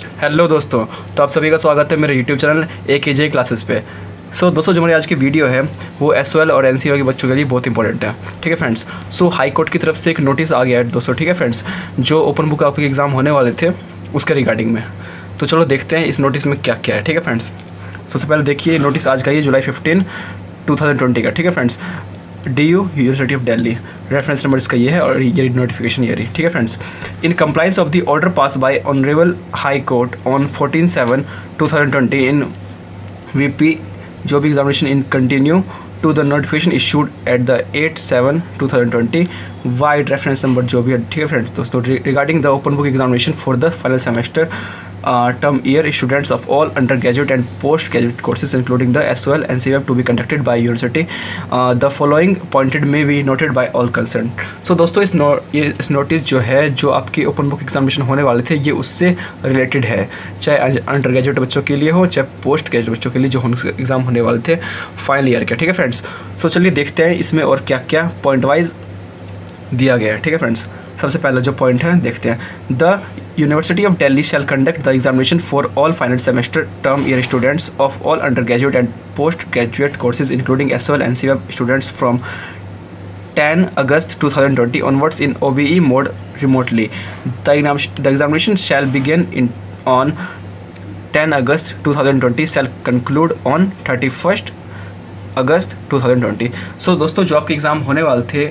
Hello दोस्तों, तो आप सभी का स्वागत है मेरे यूट्यूब चैनल AKJ क्लासेस पे। दोस्तों, जो हमारी आज की वीडियो है वो SOL और NCO के बच्चों के लिए बहुत इंपॉर्टेंट है। ठीक है फ्रेंड्स, हाई कोर्ट की तरफ से एक नोटिस आ गया है दोस्तों। ठीक है फ्रेंड्स, जो ओपन बुक आपके एग्ज़ाम होने वाले थे उसके रिगार्डिंग में। तो चलो देखते हैं इस नोटिस में क्या क्या है। ठीक है फ्रेंड्स, सबसे पहले देखिए नोटिस आज का ही जुलाई 15, 2020 का। ठीक है friends, DU university of Delhi, reference number इसका ये है और ये नोटिफिकेशन ये रही। ठीक है friends, in compliance of the order pass by honourable high court on 14/7/2020 in VP job examination in continue to the notification issued at the 8/7/2020 vide reference number जो भी है। ठीक है फ्रेंड्स दोस्तों, regarding the open book examination for the final semester term year students of all undergraduate and postgraduate courses including the SOL and CWEB to be conducted by university. The following pointed may be noted by all concerned. So दोस्तों, इस notice जो है जो आपकी open book examination होने वाले थे ये उससे रिलेटेड है, चाहे अंडर ग्रेजुएट बच्चों के लिए हो चाहे पोस्ट ग्रेजुएट बच्चों के लिए जो एग्ज़ाम होने वाले थे फाइनल ईयर के। ठीक है फ्रेंड्स, चलिए देखते हैं इसमें और क्या क्या पॉइंट वाइज दिया गया है। ठीक है फ्रेंड्स, सबसे पहला जो पॉइंट है देखते हैं। The university of Delhi shall conduct the examination for all final semester term year students of all undergraduate and postgraduate courses including SOL and CWEB students from 10 August 2020 onwards in OBE mode remotely. The examination shall begin on 10 August 2020 shall conclude on 31st August 2020. दोस्तों, जो आपके exam होने वाले थे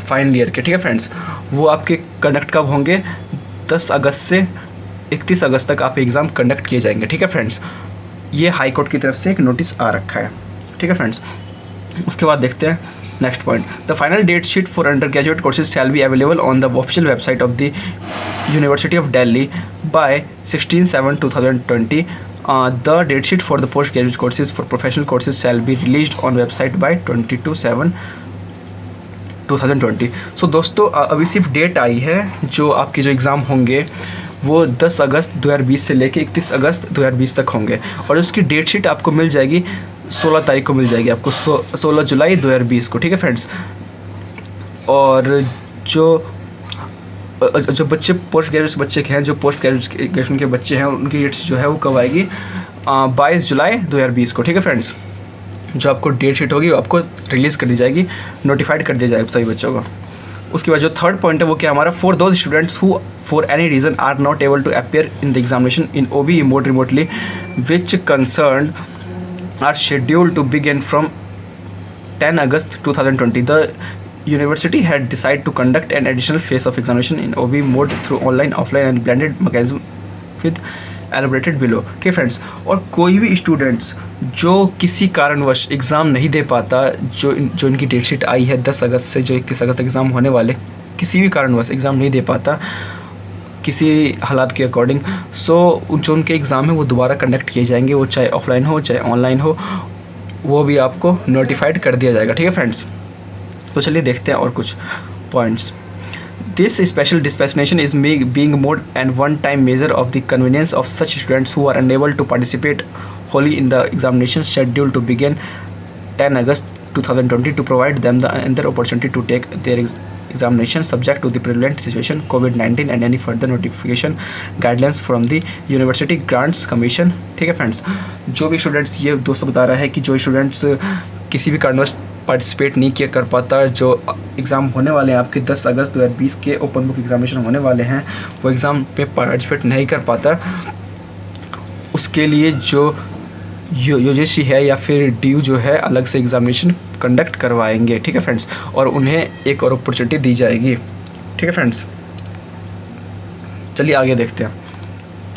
final year के, ठीक है friends, वो आपके कंडक्ट कब होंगे? 10 अगस्त से 31 अगस्त तक आप एग्ज़ाम कंडक्ट किए जाएंगे। ठीक है फ्रेंड्स, ये हाई कोर्ट की तरफ से एक नोटिस आ रखा है। ठीक है फ्रेंड्स, उसके बाद देखते हैं next point. The final date sheet for undergraduate courses shall be available on the official website of the university of Delhi by 16/7/2020. The date sheet for the postgraduate courses for professional courses shall be released on website by 22/7/2020. दोस्तों, अभी सिर्फ date आई है, जो आपके जो exam होंगे वो 10 अगस्त 2020 से लेके 31 अगस्त 2020 तक होंगे और उसकी डेट शीट आपको मिल जाएगी 16 तारीख को मिल जाएगी आपको, 16 जुलाई 2020 को। ठीक है फ्रेंड्स, और जो बच्चे पोस्ट ग्रेजुएट बच्चे हैं, जो पोस्ट ग्रेजुएशन के बच्चे हैं, उनकी डेट जो है वो कब आएगी? 22 जुलाई 2020 को। ठीक है फ्रेंड्स, जो आपको डेट शीट होगी वो आपको रिलीज़ कर दी जाएगी, नोटिफाइड कर दिया जाएगा सभी बच्चों को। उसके बाद जो थर्ड पॉइंट है वो क्या हमारा? For those students who for any reason are not able to appear in the examination in OBE mode remotely which concern are scheduled to begin from 10 August 2020. The university had decided to conduct an additional phase of examination in OBE mode through online, offline and blended mechanism with elaborated below. ठीक है friends, और कोई भी students जो किसी कारणवश exam नहीं दे पाता, जो इनकी डेट शीट आई है 10 अगस्त से जो 31 अगस्त तक एग्ज़ाम होने वाले, किसी भी कारणवश एग्ज़ाम नहीं दे पाता किसी हालात के अकॉर्डिंग, जो उनके एग्ज़ाम है वो दोबारा कंडक्ट किए जाएंगे, वो चाहे ऑफलाइन हो चाहे ऑनलाइन हो, वो भी आपको नोटिफाइड कर दिया जाएगा। ठीक है फ्रेंड्स, तो चलिए देखते हैं और कुछ points. This special dispensation is being mode and one-time measure of the convenience of such students who are unable to participate wholly in the examination scheduled to begin 10 August 2020 to provide them the another opportunity to take their examination subject to the prevalent situation COVID-19 and any further notification guidelines from the University Grants Commission. ठीक है friends, जो भी students, ये दोस्तों बता रहा है कि जो स्टूडेंट्स किसी भी कारणवश पार्टिसिपेट नहीं किया कर पाता, जो एग्ज़ाम होने वाले हैं आपके 10 अगस्त 2020 के ओपन बुक एग्जामिनेशन होने वाले हैं, वो एग्ज़ाम पे पार्टिसिपेट नहीं कर पाता, उसके लिए जो UGC है या फिर DU जो है अलग से एग्ज़ामिनेशन कंडक्ट करवाएंगे। ठीक है फ्रेंड्स, और उन्हें एक और अपॉर्चुनिटी दी जाएगी। ठीक है फ्रेंड्स, चलिए आगे देखते हैं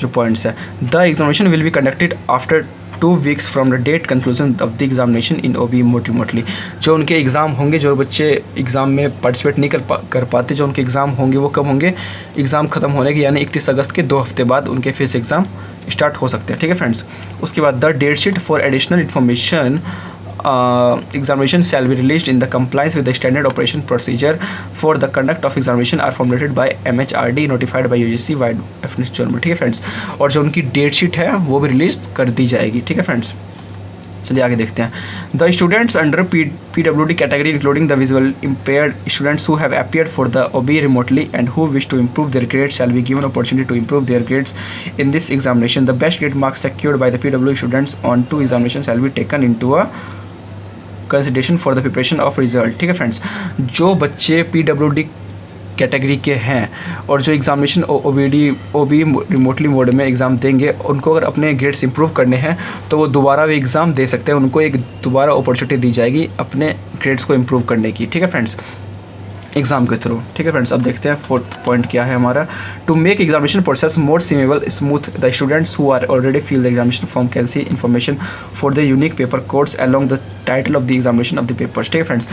जो पॉइंट्स है। The examination will be conducted after 2 weeks from the date conclusion of the examination in OBE mode remotely. जो उनके एग्ज़ाम होंगे, जो बच्चे एग्ज़ाम में पार्टिसिपेट नहीं कर पाते, जो उनके एग्ज़ाम होंगे वो कब होंगे? एग्ज़ाम ख़त्म होने के यानी 31 अगस्त के 2 हफ्ते बाद उनके फिर से एग्ज़ाम स्टार्ट हो सकते हैं। ठीक है फ्रेंड्स, उसके बाद the date sheet for additional information examination shall be released in the compliance with the standard operation procedure for the conduct of examination are formulated by MHRD notified by UGC wide reference journal. ठीक है friends, और जो उनकी date sheet है वो भी release कर दी जाएगी। ठीक है फ्रेंड्स, चलिए आगे देखते हैं। The students under PWD category including the visual impaired students who have appeared for the OBE remotely and who wish to improve their grades shall be given opportunity to improve their grades in this examination. The best grade marks secured by the PWD students on 2 examinations shall be taken into a consideration for the preparation of result। ठीक है friends, जो बच्चे PWD category के हैं और जो examination OBE remotely mode में exam देंगे, उनको अगर अपने ग्रेड्स इंप्रूव करने हैं तो वो दोबारा भी एग्ज़ाम दे सकते हैं। उनको एक दोबारा अपॉर्चुनिटी दी जाएगी अपने ग्रेड्स को इम्प्रूव करने की। ठीक है फ्रेंड्स, एग्ज़ाम के थ्रू। ठीक है फ्रेंड्स, अब देखते हैं फोर्थ पॉइंट क्या है हमारा। To make examination process more simple smooth the students who are already fill the examination form can see information for the unique paper codes along the title of the examination of the papers. ठीक है friends,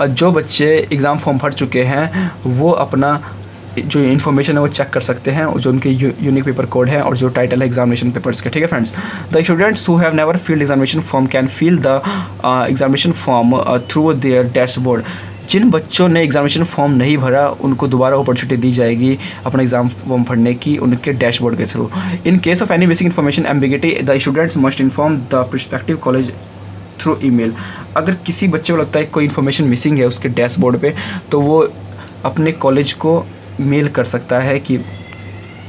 जो बच्चे exam form भर चुके हैं वो अपना जो इन्फॉर्मेशन है वो चेक कर सकते हैं, जो उनके यूनिक पेपर कोड है और जो टाइटल है एग्जामिनेशन पेपर्स के। ठीक है friends, the students who have never filled examination form can fill the examination form through their dashboard. जिन बच्चों ने एग्जामिनेशन फॉर्म नहीं भरा उनको दोबारा अपॉर्चुनिटी दी जाएगी अपना एग्जाम फॉर्म भरने की उनके डैशबोर्ड के through. In case of any missing information ambiguity the students must inform the prospective college through email. अगर किसी बच्चे को लगता है कोई इन्फॉर्मेशन मिसिंग है उसके डैशबोर्ड पे, तो वो अपने कॉलेज को मेल कर सकता है कि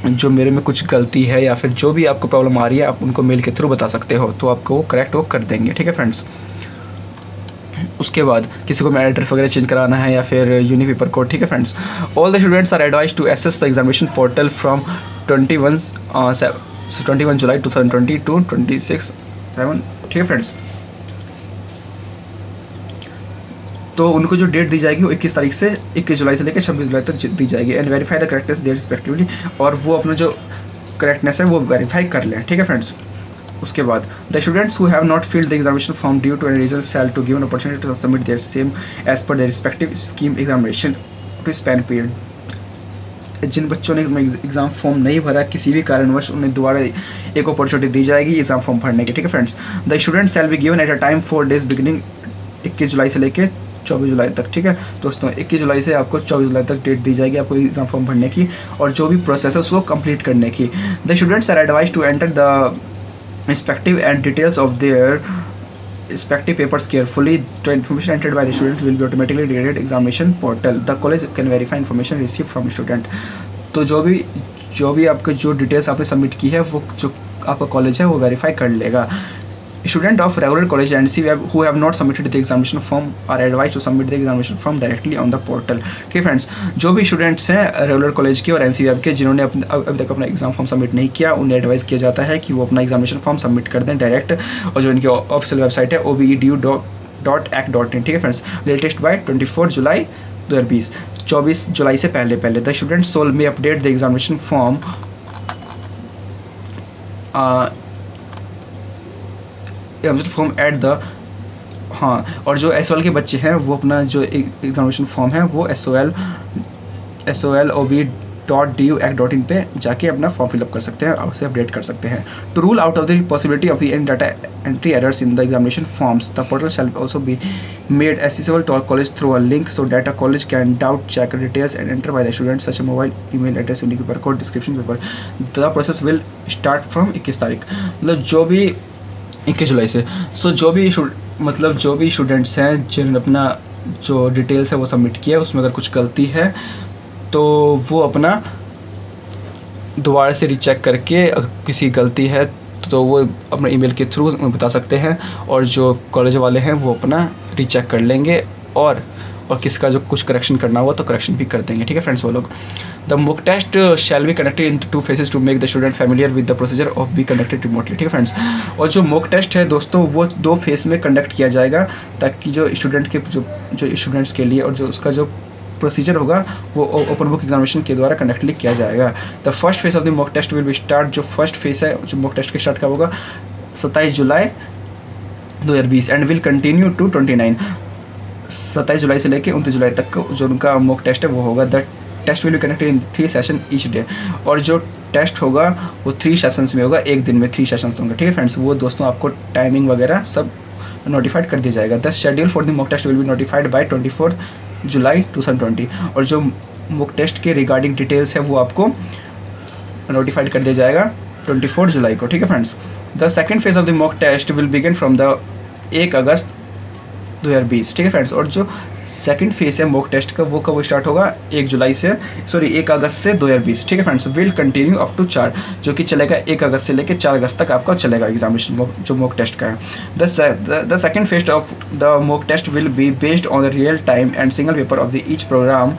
जो मेरे में कुछ गलती है या फिर जो भी आपको प्रॉब्लम आ रही है आप उनको मेल के थ्रू बता सकते हो, तो आपको वो करेक्ट वो कर देंगे। ठीक है फ्रेंड्स, उसके बाद किसी को एड्रेस वगैरह चेंज कराना है या फिर यूनिक पेपर कोड। ठीक है friends, all the students are advise to access the examination portal from 21 July 2020 to 26/7। ठीक है फ्रेंड्स, तो उनको जो डेट दी जाएगी वो 21 जुलाई से लेकर 26 जुलाई तक दी जाएगी। And verify the correctness their respectively, और वो अपना जो करेक्टनेस है वो वेरीफाई कर लें। ठीक है फ्रेंड्स, उसके बाद the students who have not filled the examination form due to any reason shall to given opportunity to submit their same as per their respective scheme examination to span period. जिन बच्चों ने exam form नहीं भरा किसी भी कारणवश उन्हें दोबारा एक अपॉर्चुनिटी दी जाएगी एग्ज़ाम फॉर्म भरने की। ठीक है friends, the student shall be given at a time 4 days beginning 21 जुलाई से लेकर 24 जुलाई तक। ठीक है दोस्तों, 21 जुलाई से आपको 24 जुलाई तक डेट दी जाएगी आपको एग्ज़ाम फॉर्म भरने की और जो भी प्रोसेस है उसको कंप्लीट करने की। The students are advise to enter the respective and details of their respective papers carefully. The information entered by the student will be automatically created examination portal. The college can verify information received from student. तो जो भी आपके जो details आपने submit की है वो जो आपका कॉलेज है वो वेरीफाई कर लेगा। Student of regular college and NC who have not submitted the examination form are advised to submit the examination form directly on the portal। ठीक फ्रेंड्स, जो भी स्टूडेंट्स हैं रेगुलर कॉलेज के और NC के जिन्होंने अभी तक अपना एग्जाम फॉर्म सबमिट नहीं किया उन्हें एडवाइस किया जाता है कि वो अपना एग्जामिनेशन फॉर्म सबमिट कर दें डायरेक्ट, और जो इनकी ऑफिशियल वेबसाइट है obedu.ac.in। ठीक है फ्रेंड्स, लेटेस्ट बाय 24 जुलाई 2020, 24 जुलाई से पहले द स्टूडेंट सोल में update the examination form form at the और जो SOL के बच्चे हैं वो अपना जो एग्जामिनेशन फॉर्म है वो SOL.obe.du.ac.in पे जाके अपना फॉर्म फिलअप कर सकते हैं और उसे अपडेट कर सकते हैं। To rule out of the possibility of any data entry errors in the examination forms the portal shall also be made accessible to all college through a link so that a college can doubt check details and enter by the student such a mobile email address unique paper code description paper. The process will start from 21 तारीख, मतलब जो भी 21 जुलाई से। सो जो भी students हैं जिन्होंने अपना जो डिटेल्स है वो सबमिट किया है उसमें अगर कुछ गलती है तो वो अपना दोबारा से रीचेक करके अगर किसी गलती है तो वो अपने ईमेल के थ्रू बता सकते हैं, और जो कॉलेज वाले हैं वो अपना रीचेक कर लेंगे और किसका जो कुछ करेक्शन करना हुआ तो करेक्शन भी कर देंगे। ठीक है फ्रेंड्स, वो लोग the mock test shall be conducted in 2 phases to make the student familiar with the procedure of be conducted remotely. ठीक है फ्रेंड्स, और जो मॉक टेस्ट है दोस्तों वो 2 फेज़ में कंडक्ट किया जाएगा ताकि जो स्टूडेंट के जो स्टूडेंट्स के लिए और जो उसका जो प्रोसीजर होगा वो ओपन बुक एग्जामिनेशन के द्वारा कंडक्टली किया जाएगा। The first phase of the mock test will be start, जो फर्स्ट फेज है जो मॉक टेस्ट के स्टार्ट कब होगा 27 जुलाई 2020 एंड विल कंटिन्यू टू 27 जुलाई से लेकर 29 जुलाई तक जो उनका मॉक टेस्ट है वो होगा। The test will be conducted in 3 session each day, और जो टेस्ट होगा वो 3 सेशंस में होगा, एक दिन में 3 सेशंस होंगे। ठीक है फ्रेंड्स, वो दोस्तों आपको टाइमिंग वगैरह सब नोटिफाइड कर दिया जाएगा। The schedule for the mock test will be notified by 24 July 2020, और जो मॉक टेस्ट के रिगार्डिंग डिटेल्स है वो आपको नोटिफाइड कर दिया जाएगा 24 जुलाई को। ठीक है friends, the second phase of the mock test will begin from the 1 August 2020, ठीक है फ्रेंड्स। और जो सेकंड फेज है मॉक टेस्ट का वो कब स्टार्ट होगा, 1 अगस्त से 2020, ठीक है friends. Will continue up to 4, जो कि चलेगा 1 अगस्त से लेकर 4 अगस्त तक आपका चलेगा एग्जामिनेशन जो मॉक टेस्ट का है। The second phase of the mock test will be based on the real time and single paper of the each programme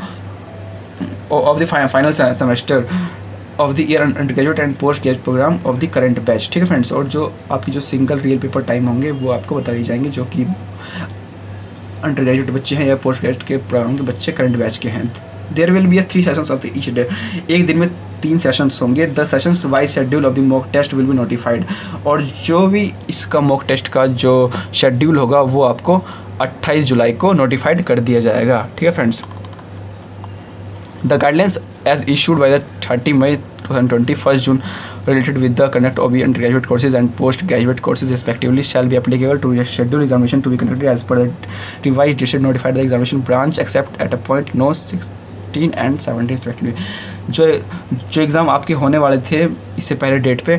of the final semester of the year undergraduate and postgraduate programme of the current batch, ठीक है friends. और जो आपकी जो single real paper time होंगे वो आपको बता दिए जाएंगे, जो कि अंडर ग्रेजुएट बच्चे हैं या पोस्ट ग्रेजुएट के प्रोग्राम के बच्चे करंट बैच के हैं। There will be 3 sessions of the each day, एक दिन में 3 सेशंस होंगे। The sessions wise schedule of the mock test will be notified, और जो भी इसका मॉक टेस्ट का जो शेड्यूल होगा वो आपको 28 जुलाई को नोटिफाइड कर दिया जाएगा, ठीक है friends. The guidelines as issued by the 30 May 2020, 1 June related with the conduct of the undergraduate courses and postgraduate courses respectively shall be applicable to the scheduled examination to be conducted as per the revised decision notified the examination branch except at a point no 16 and 17 respectively। जो exam आपके होने वाले थे इससे पहले date पे,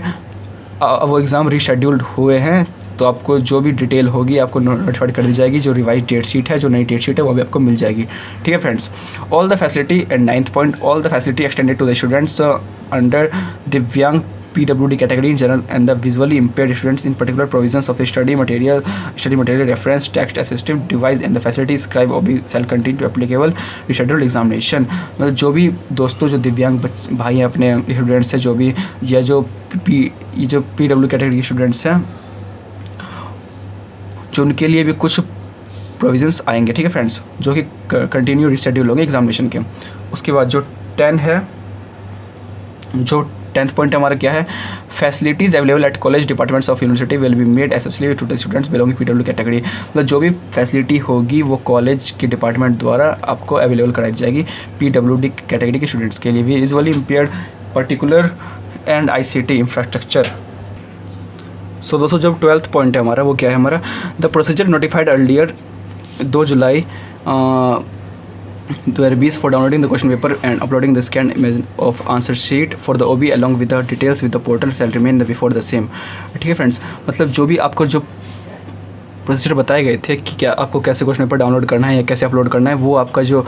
वो exam rescheduled हुए हैं, तो आपको जो भी डिटेल होगी आपको नोटिफाइड कर दी जाएगी। जो रिवाइज डेट शीट है, जो नई डेट शीट है वो भी आपको मिल जाएगी, ठीक है friends. All the facility and 9th point, all the facility extended to the students under दिव्यांग PWD category in general and the visually impaired students in particular provisions of the study material reference text assistive device and the facility scribe OB shall continue to applicable rescheduled examination। मतलब जो भी दोस्तों जो दिव्यांग भाई हैं अपने students हैं, जो भी या जो PW कैटेगरी स्टूडेंट्स हैं, जो उनके लिए भी कुछ प्रोविजंस आएंगे, ठीक है फ्रेंड्स, जो कि कंटिन्यू रिशेड्यूल होंगे एग्जामिनेशन के। उसके बाद जो 10 है, जो 10th पॉइंट हमारा क्या है, facilities available at college departments of university will be made accessory to the students belonging PW category. मतलब जो भी फैसिलिटी होगी वो कॉलेज के डिपार्टमेंट द्वारा आपको अवेलेबल कराई जाएगी PWD कैटेगरी के स्टूडेंट्स के लिए भी। Visually impaired particular and ICT infrastructure. So दोस्तों जब 12th पॉइंट है हमारा वो क्या है हमारा, the procedure notified earlier 2 July 2020 for downloading the question paper and uploading the scanned image of answer sheet for the OB along with the details with the portal shall remain before the same, ठीक है friends. मतलब जो भी आपको जो procedure बताए गए थे कि क्या आपको कैसे क्वेश्चन पेपर डाउनलोड करना है या कैसे अपलोड करना है, वो आपका जो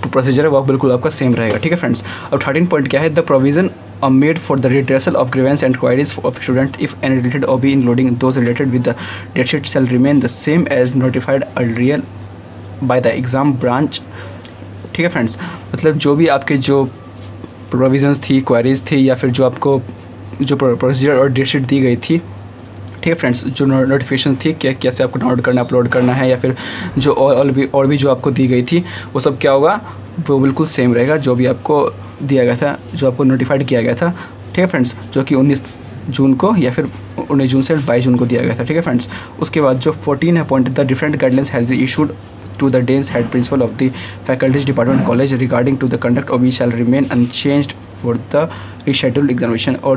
प्रोसीजर है वो बिल्कुल आपका सेम रहेगा, ठीक है फ्रेंड्स। अब 13 पॉइंट क्या है, the provision made for the redressal of grievance and queries of student if any related OB including those related with the date sheet shall remain the same as notified earlier by the exam branch, ठीक है friends. मतलब जो भी आपके जो provisions थी, queries थी, या फिर जो आपको जो प्रोसीजर और डेट शीट दी गई थी, ठीक है फ्रेंड्स, जो नोटिफिकेशन थी क्या कैसे आपको डाउनलोड करना अपलोड करना है, या फिर जो और भी जो आपको दी गई थी वो सब क्या होगा, वो बिल्कुल सेम रहेगा जो भी आपको दिया गया था, जो आपको नोटिफाइड किया गया था, ठीक है फ्रेंड्स, जो कि 19 जून को या फिर 19 जून से 22 जून को दिया गया था, ठीक है फ्रेंड्स। उसके बाद जो 14 है point, the different guidelines has been issued to the Dean's Head Principal of the Faculties Department College regarding to the conduct of which shall remain unchanged for the rescheduled examination। और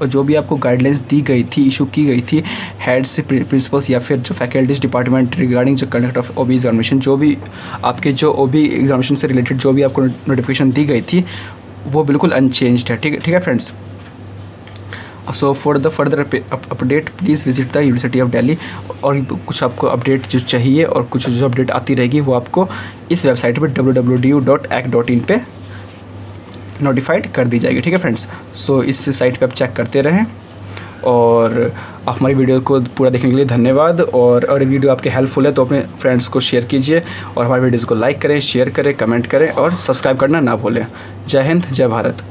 जो भी आपको guidelines दी गई थी, issue की गई थी heads principles या फिर जो फैकल्टीज डिपार्टमेंट रिगार्डिंग जो कंडक्ट ऑफ OB एग्जामिनेशन, जो भी आपके जो OB एग्जामिनेशन से रिलेटेड जो भी आपको नोटिफिकेशन दी गई थी वो बिल्कुल अनचेंज्ड है, ठीक है friends. So for the further update please visit the university of Delhi. और कुछ आपको अपडेट जो चाहिए और कुछ जो अपडेट आती रहेगी वो आपको इस वेबसाइट पे www.ac.in पे नोटिफाइड कर दी जाएगी, ठीक है फ्रेंड्स। सो इस साइट पे आप चेक करते रहें, और हमारी वीडियो को पूरा देखने के लिए धन्यवाद। और अगर वीडियो आपके हेल्पफुल है तो अपने फ्रेंड्स को शेयर कीजिए, और हमारी वीडियोज़ को लाइक करें, शेयर करें, कमेंट करें और सब्सक्राइब करना ना भूलें। जय हिंद, जय भारत।